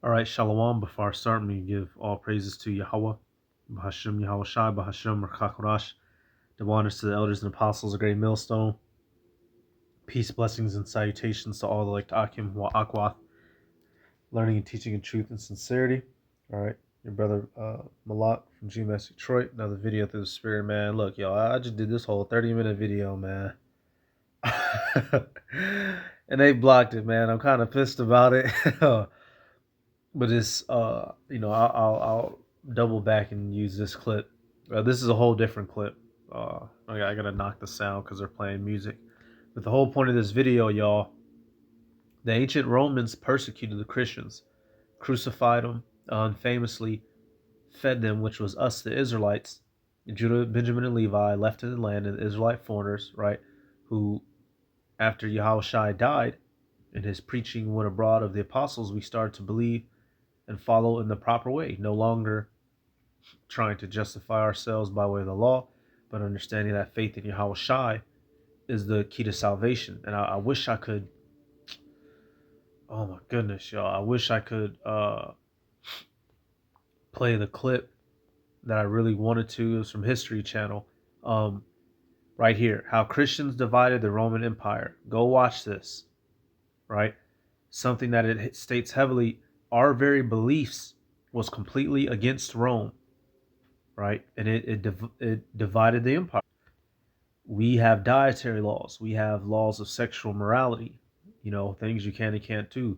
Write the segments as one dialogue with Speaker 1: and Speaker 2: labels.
Speaker 1: All right, Shalom. Before I start, let me give all praises to Yahweh, Bahashem Yahweh Shai, Bahashem Rakakorash. The honors to the elders and apostles, a great millstone. Peace, blessings, and salutations to all the like Akim wa Akwath, learning and teaching in truth and sincerity. All right, your brother Malak from GMS Detroit. Another video through the spirit, man. Look, y'all, I just did this whole 30-minute video, man. And they blocked it, man. I'm kind of pissed about it. But it's I'll double back and use this clip. This is a whole different clip. I gotta knock the sound because they're playing music. But the whole point of this video, y'all, the ancient Romans persecuted the Christians, crucified them, famously fed them, which was us, the Israelites, Judah, Benjamin, and Levi, left in the land, and the Israelite foreigners, right, who, after Yahushua died and his preaching went abroad of the apostles, we started to believe and follow in the proper way, no longer trying to justify ourselves by way of the law, but understanding that faith in Yahweh Shai is the key to salvation. And I wish I could, oh my goodness, y'all, I wish I could play the clip that I really wanted to. It was from History Channel. Right here, how Christians divided the Roman Empire. Go watch this, right? Something that it states heavily, our very beliefs was completely against Rome, right? And it divided the empire. We have dietary laws. We have laws of sexual morality, things you can and can't do,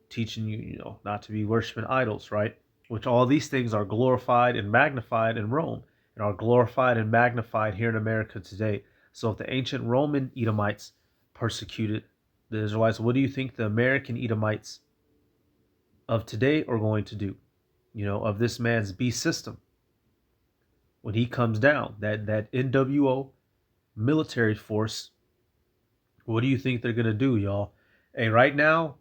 Speaker 1: teaching you, not to be worshiping idols, right? Which all these things are glorified and magnified in Rome and are glorified and magnified here in America today. So if the ancient Roman Edomites persecuted the Israelites, what do you think the American Edomites of today are going to do? Of this man's beast system. When he comes down, that NWO military force, what do you think they're going to do, y'all? Hey, right now,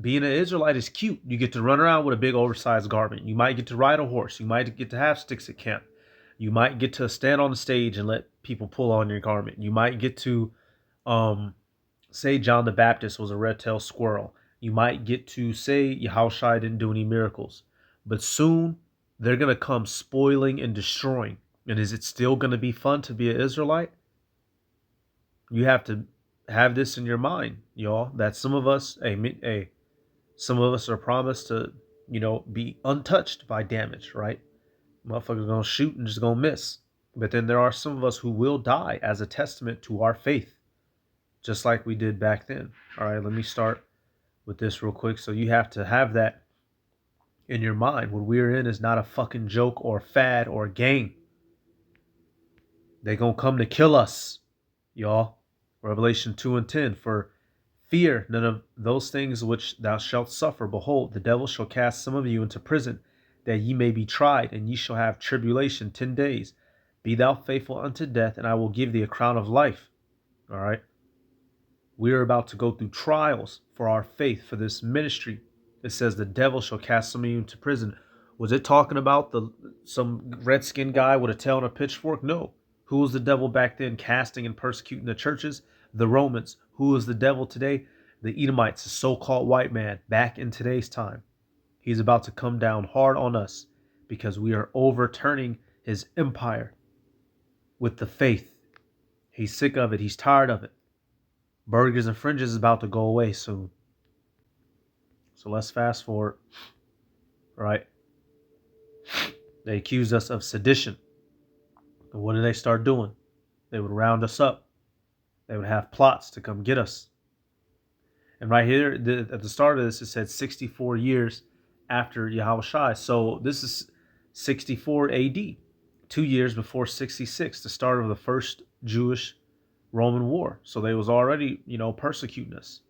Speaker 1: being an Israelite is cute. You get to run around with a big oversized garment. You might get to ride a horse. You might get to have sticks at camp. You might get to stand on the stage and let people pull on your garment. You might get to say John the Baptist was a red-tailed squirrel. You might get to say Yahushua didn't do any miracles. But soon, they're going to come spoiling and destroying. And is it still going to be fun to be an Israelite? You have to have this in your mind, y'all, that some of us, some of us are promised to, be untouched by damage, right? Motherfuckers gonna shoot and just gonna miss. But then there are some of us who will die as a testament to our faith, just like we did back then. All right, let me start with this real quick. So you have to have that in your mind. What we're in is not a fucking joke or fad or game. They gonna come to kill us, y'all. Revelation 2:10, for fear none of those things which thou shalt suffer. Behold, the devil shall cast some of you into prison, that ye may be tried, and ye shall have tribulation 10 days. Be thou faithful unto death, and I will give thee a crown of life. All right. We are about to go through trials for our faith, for this ministry. It says the devil shall cast some of you into prison. Was it talking about some redskin guy with a tail and a pitchfork? No. Who was the devil back then casting and persecuting the churches? The Romans. Who is the devil today? The Edomites, the so-called white man, back in today's time. He's about to come down hard on us because we are overturning his empire with the faith. He's sick of it. He's tired of it. Burgers and fringes is about to go away soon. So let's fast forward. Right? They accused us of sedition. And what did they start doing? They would round us up. They would have plots to come get us. And right here, at the start of this, it said 64 years after Yahushua. So this is 64 AD, 2 years before 66, the start of the first Jewish-Roman war. So they was already, persecuting us,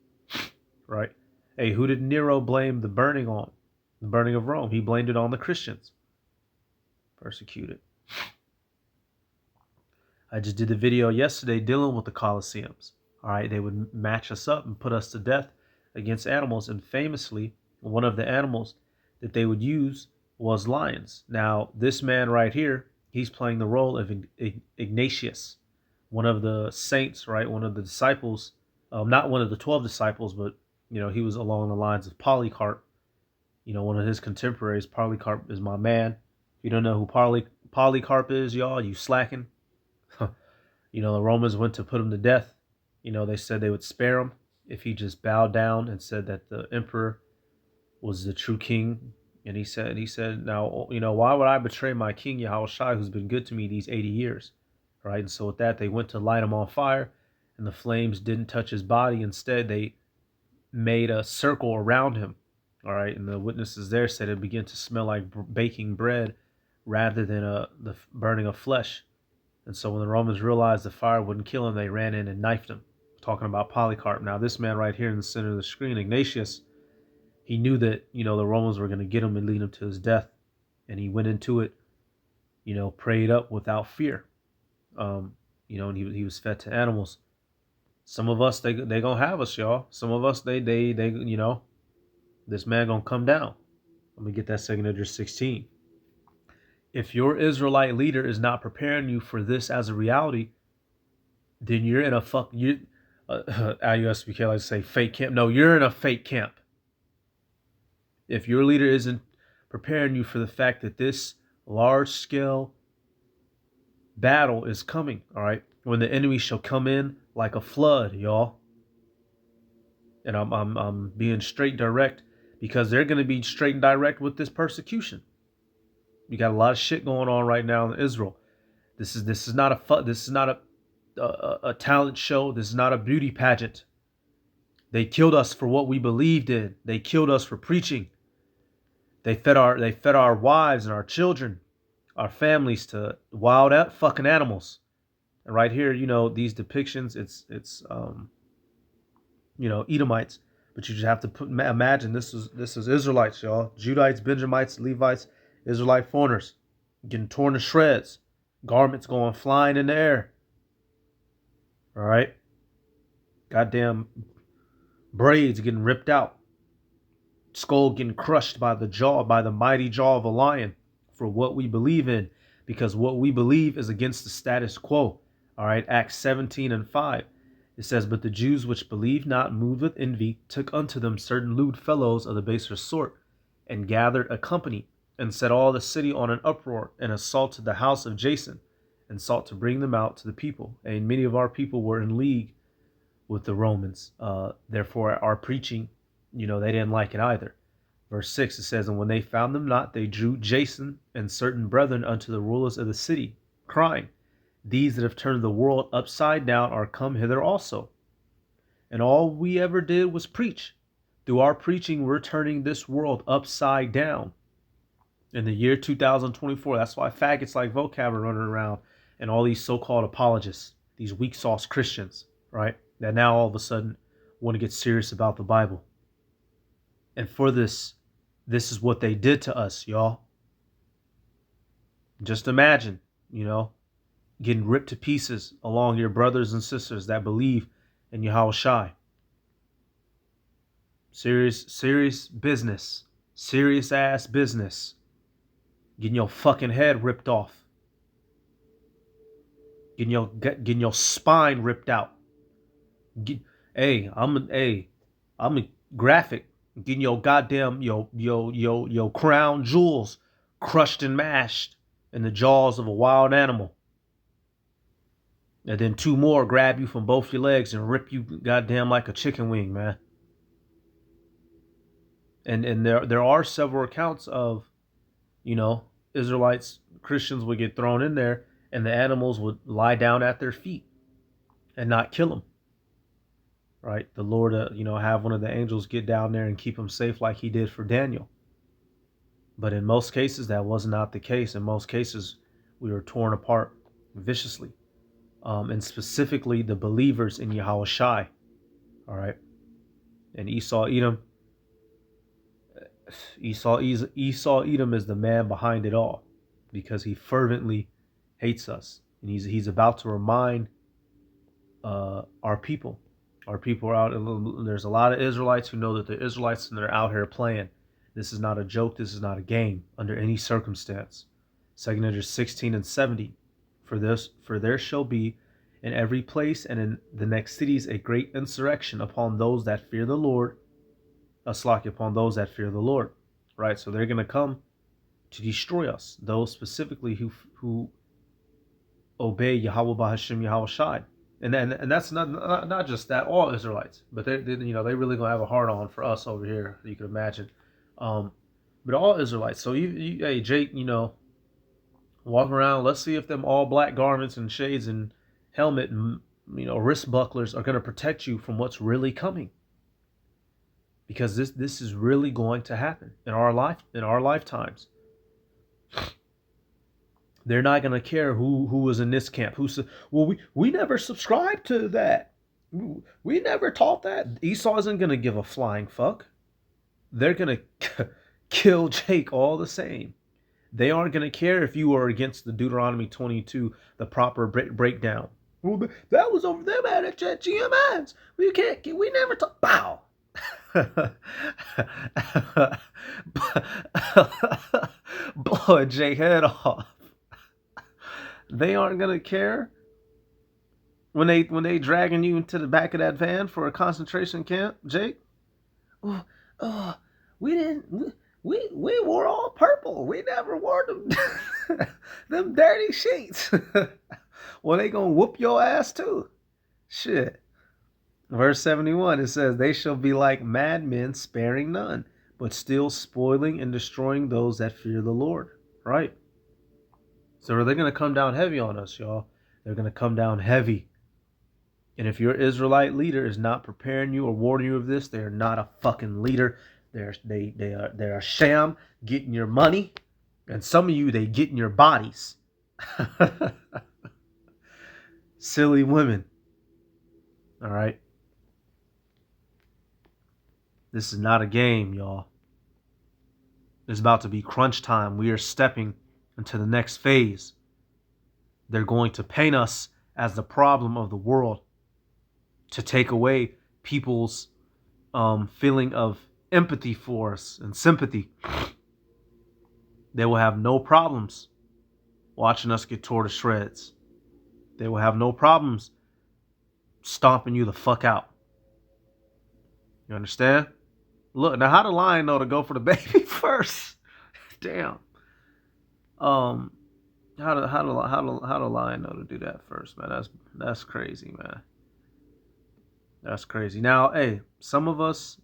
Speaker 1: right? Hey, who did Nero blame the burning on? The burning of Rome. He blamed it on the Christians. Persecuted. I just did a video yesterday dealing with the Colosseums. All right, they would match us up and put us to death against animals. And famously, one of the animals that they would use was lions. Now, this man right here, he's playing the role of Ignatius, one of the saints, right? One of the disciples, not one of the 12 disciples, but, he was along the lines of Polycarp, One of his contemporaries, Polycarp, is my man. If you don't know who Polycarp is, y'all, you slacking. The Romans went to put him to death. They said they would spare him if he just bowed down and said that the emperor was the true king. And he said, now, why would I betray my king Yahushua, who's been good to me these 80 years? Right. And so with that, they went to light him on fire, and the flames didn't touch his body. Instead, they made a circle around him. All right. And the witnesses there said it began to smell like baking bread rather than the burning of flesh. And so when the Romans realized the fire wouldn't kill him, they ran in and knifed him. Talking about Polycarp. Now, this man right here in the center of the screen, Ignatius, he knew that, the Romans were going to get him and lead him to his death. And he went into it, prayed up without fear. And he was fed to animals. Some of us, they going to have us, y'all. Some of us, they this man going to come down. Let me get that 2 Esdras 16. If your Israelite leader is not preparing you for this as a reality, then you're in a IUSBK like to say fake camp. No, you're in a fake camp. If your leader isn't preparing you for the fact that this large-scale battle is coming, all right, when the enemy shall come in like a flood, y'all. And I'm being straight direct because they're going to be straight and direct with this persecution. You got a lot of shit going on right now in Israel. This is not a talent show. This is not a beauty pageant. They killed us for what we believed in. They killed us for preaching. They fed our wives and our children, our families to wild fucking animals. And right here, these depictions, it's Edomites, but you just have to imagine this is Israelites, y'all, Judites, Benjamites, Levites, Israelite foreigners getting torn to shreds, garments going flying in the air. All right, goddamn braids getting ripped out, skull getting crushed by the mighty jaw of a lion for what we believe in, because what we believe is against the status quo. All right, Acts 17:5. It says, but the Jews which believed not, moved with envy, took unto them certain lewd fellows of the baser sort, and gathered a company, and set all the city on an uproar, and assaulted the house of Jason, and sought to bring them out to the people. And many of our people were in league with the Romans. Therefore, our preaching, they didn't like it either. Verse 6, it says, and when they found them not, they drew Jason and certain brethren unto the rulers of the city, crying, these that have turned the world upside down are come hither also. And all we ever did was preach. Through our preaching, we're turning this world upside down. In the year 2024, that's why faggots like vocab are running around, and all these so-called apologists, these weak sauce Christians, right? That now all of a sudden want to get serious about the Bible. And for this is what they did to us, y'all. Just imagine, getting ripped to pieces along your brothers and sisters that believe in Yahushua. Serious business. Serious ass business. Getting your fucking head ripped off. Getting your spine ripped out. I'm a graphic. Getting your goddamn your crown jewels crushed and mashed in the jaws of a wild animal. And then two more grab you from both your legs and rip you goddamn like a chicken wing, man. And there are several accounts of, Israelites, Christians would get thrown in there and the animals would lie down at their feet and not kill them. Right? The Lord, have one of the angels get down there and keep them safe like he did for Daniel. But in most cases, that was not the case. In most cases, we were torn apart viciously. And specifically the believers in Yahushua. All right. And Esau Edom is the man behind it all, because he fervently hates us. And he's about to remind our people. Our people are out. There's a lot of Israelites who know that the Israelites, and they're out here playing. This is not a joke. This is not a game under any circumstance. 2 Esdras 16:70. For there shall be in every place and in the next cities a great insurrection upon those that fear the Lord. Upon those that fear the Lord. right? So they're going to come to destroy us, those specifically who obey Yahweh Bahashim Yahweh Shai. And that's not just that, all Israelites, but they really gonna have a hard on for us over here. You can imagine, but all Israelites. So hey Jake, walk around. Let's see if them all black garments and shades and helmet and wrist bucklers are gonna protect you from what's really coming, because this is really going to happen in our lifetimes. They're not gonna care who was in this camp. Who said, "Well, we never subscribed to that. We never taught that." Esau isn't gonna give a flying fuck. They're gonna kill Jake all the same. They aren't gonna care if you are against the Deuteronomy 22, the proper breakdown. Well, that was over them at GMNs. We never talk. Bow. Blow Jake head off. They aren't gonna care when they dragging you into the back of that van for a concentration camp, Jake. Oh, oh we didn't. We wore all purple. We never wore them them dirty sheets. Well, they gonna whoop your ass too. Shit. Verse 71, it says, "They shall be like madmen, sparing none, but still spoiling and destroying those that fear the Lord." Right? So they're going to come down heavy on us, y'all. They're going to come down heavy. And if your Israelite leader is not preparing you or warning you of this, they are not a fucking leader. They're a sham, getting your money, and some of you, they getting your bodies. Silly women. All right. This is not a game, y'all. It's about to be crunch time. We are stepping into the next phase. They're going to paint us as the problem of the world to take away people's feeling of empathy for us and sympathy. They will have no problems watching us get torn to shreds. They will have no problems stomping you the fuck out. You understand? Look, now how the lion know to go for the baby first? Damn. How the lion know to do that first, man? That's crazy, man. That's crazy. Now, hey, some of us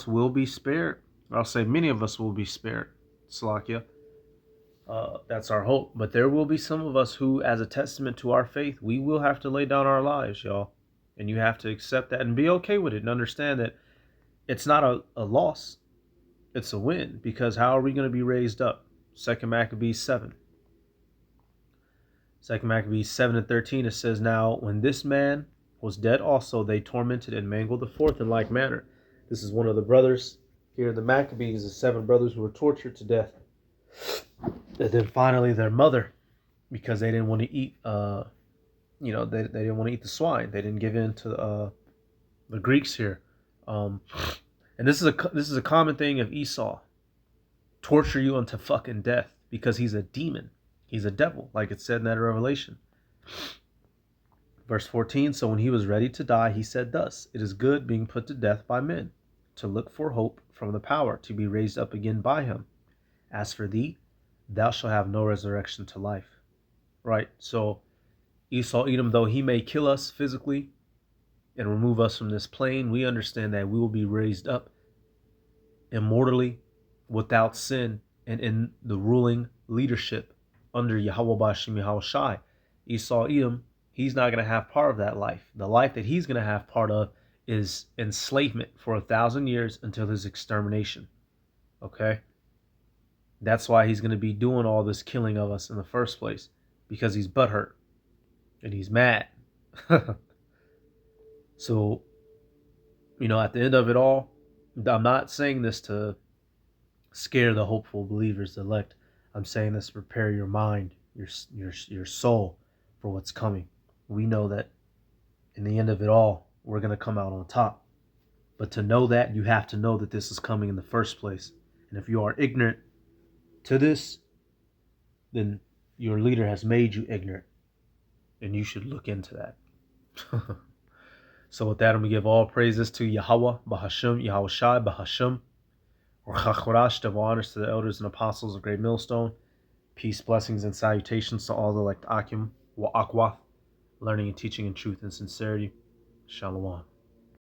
Speaker 1: will be spared. I'll say many of us will be spared. Slakia. That's our hope. But there will be some of us who, as a testament to our faith, we will have to lay down our lives, y'all. And you have to accept that and be okay with it and understand that it's not a loss. It's a win, because how are we going to be raised up? 2 Maccabees 7. 2 Maccabees 7:13, it says, "Now when this man was dead also, they tormented and mangled the fourth in like manner." This is one of the brothers here in the Maccabees, the 7 brothers who were tortured to death. And then finally their mother, because they didn't want to eat, they didn't want to eat the swine. They didn't give in to the Greeks here. And this is a common thing of Esau. Torture you unto fucking death, because he's a demon. He's a devil, like it said in that Revelation. Verse 14, "So when he was ready to die, he said thus, It is good being put to death by men, to look for hope from the power, to be raised up again by him. As for thee, thou shalt have no resurrection to life." Right? So Esau, Edom, though he may kill us physically and remove us from this plane, we understand that we will be raised up immortally, without sin, and in the ruling leadership under Yahweh Bashim Yahweh Shai. Esau, Edom, he's not going to have part of that life. The life that he's going to have part of is enslavement for 1,000 years until his extermination. Okay? That's why he's going to be doing all this killing of us in the first place, because he's butthurt and he's mad. So, at the end of it all, I'm not saying this to scare the hopeful believers, the elect. I'm saying this to prepare your mind, your soul for what's coming. We know that in the end of it all, we're going to come out on top. But to know that, you have to know that this is coming in the first place. And if you are ignorant to this, then your leader has made you ignorant. And you should look into that. So with that, I'm going to give all praises to Yahweh, Bahasham, Yahweh Shai, Bahasham, or Chachorash, double honors to the elders and apostles of Great Millstone. Peace, blessings, and salutations to all the elect Akim, Wa Akwath, learning and teaching in truth and sincerity. Shalom.